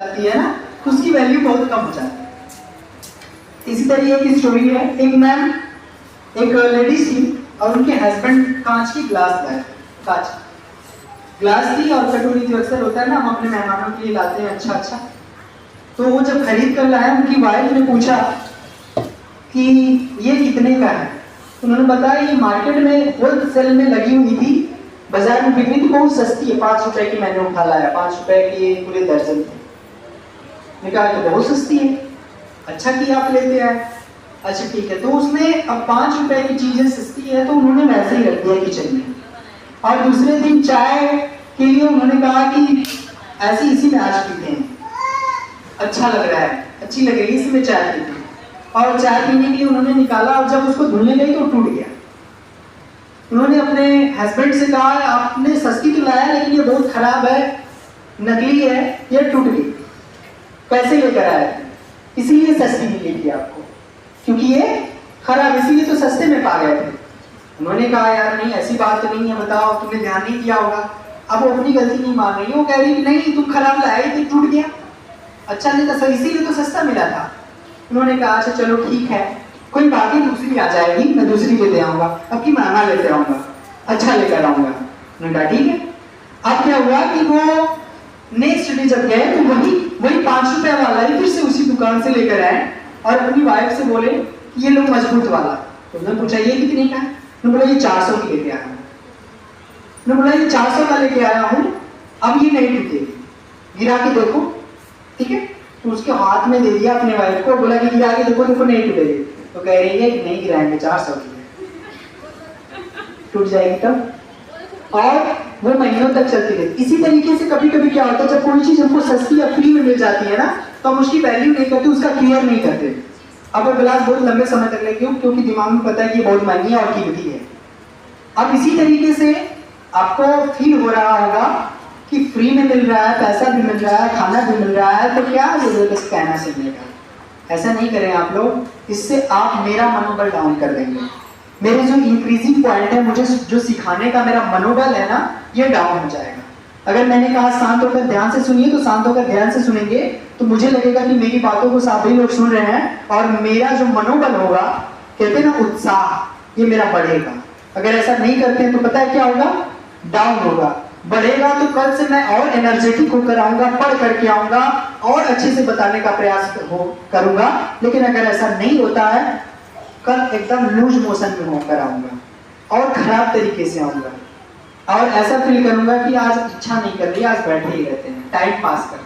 जाती है ना, तो उसकी वैल्यू बहुत कम हो जाती है। इसी तरीके की स्टोरी है। एक लेडीज थी और उनके हस्बैंड कांच की ग्लास लाए, कांच ग्लास थी और कटोरी जो अक्सर होता है ना, हम अपने मेहमानों के लिए लाते हैं अच्छा। तो वो जब खरीद कर लाया, उनकी वाइफ ने पूछा कि ये कितने का है। उन्होंने बताया ये मार्केट में होलसेल में लगी हुई थी, बाजार में बिक्री थी, बहुत सस्ती है, 5 रुपए की मैंने उठा लाया, 5 रुपए की पूरे दर्जन थे। मैं कहा तो बहुत सस्ती है, अच्छा किया आप लेते आए। अच्छा ठीक है, तो उसने अब 5 रुपए की चीजें सस्ती है तो उन्होंने वैसे ही रख दिया किचन में। और दूसरे दिन चाय के लिए उन्होंने कहा कि ऐसी इसी में आज पीते हैं, अच्छा लग रहा है, अच्छी लग रही है, इसी में चाय पीते हैं। और चाय पीने के लिए उन्होंने निकाला और जब उसको धुलने गई तो टूट गया। उन्होंने अपने हस्बैंड से कहा आपने सस्ती तो लाया लेकिन ये बहुत खराब है, नकली है, ये टूट गई, पैसे लेकर आए, इसीलिए सस्ती मिलेगी आपको, क्योंकि ये खराब, इसीलिए तो सस्ते में पा गए थे। उन्होंने कहा यार नहीं ऐसी बात तो नहीं है, बताओ तुमने ध्यान नहीं दिया होगा। अब वो अपनी गलती नहीं मान रही, वो कह रही कि नहीं तुम खराब लाए थे, टूट गया, अच्छा नहीं था, इसीलिए तो सस्ता मिला था। उन्होंने कहा अच्छा चलो ठीक है, कोई बात नहीं, दूसरी आ जाएगी, मैं दूसरी लेते आऊंगा, अब की महंगा लेते आऊंगा, अच्छा लेकर आऊंगा। उन्होंने कहा ठीक है। अब क्या हुआ कि वो नेक्स्ट डे जब गए तो वही 5 रुपए वाला ही फिर से उसी दुकान से लेकर आए और अपनी वाइफ से बोले कि ये लो मजबूत वाला। तो उन्होंने पूछा ये कितने का है? उन्होंने बोला ये 400 की लेके आया हूँ। उन्होंने बोला ये 400 का लेके आया हूँ, अब ये नहीं टूटेगी, गिरा के देखो, ठीक है। तो उसके हाथ में दे दिया अपने वाइफ को, बोला कि गिरा के देखो, देखो नहीं टूटेगी। तो कह रही है कि नहीं गिराएंगे, 400 की टूट जाएगी तब। और वो महीनों तक चलती रहती। इसी तरीके से कभी कभी क्या होता है, जब कोई चीज हमको सस्ती या फ्री में मिल जाती है ना, तो हम उसकी वैल्यू नहीं करते, उसका केयर नहीं करते। अब वो गिलास बहुत लंबे समय तक लेके, क्योंकि दिमाग में पता है कि बहुत महंगी है और कीमती है। अब इसी तरीके से आपको फील हो रहा होगा कि फ्री में मिल रहा है, पैसा भी मिल रहा है, खाना भी मिल रहा है, तो क्या जरूरत है कहना सुनने का। ऐसा नहीं करें आप लोग, इससे आप मेरा मनोबल डाउन कर देंगे। मेरे जो इंक्रीजिंग पॉइंट है, मुझे जो सिखाने का मेरा मनोबल है ना, ये डाउन हो जाएगा। अगर मैंने कहा शांत होकर ध्यान से सुनिए, तो शांत होकर ध्यान से सुनेंगे तो मुझे लगेगा कि मेरी बातों को सभी लोग सुन रहे हैं और मेरा जो मनोबल होगा, कहते हैं ना उत्साह, ये मेरा बढ़ेगा। अगर ऐसा नहीं करते हैं तो पता है क्या होगा, डाउन होगा। बढ़ेगा तो कल से मैं और एनर्जेटिक होकर आऊंगा, पढ़ करके आऊंगा और अच्छे से बताने का प्रयास करूंगा। लेकिन अगर ऐसा नहीं होता है, कल एकदम लूज मोशन में होकर आऊंगा और खराब तरीके से आऊंगा और ऐसा फील करूंगा कि आज इच्छा नहीं कर रही, आज बैठे ही रहते हैं, टाइम पास कर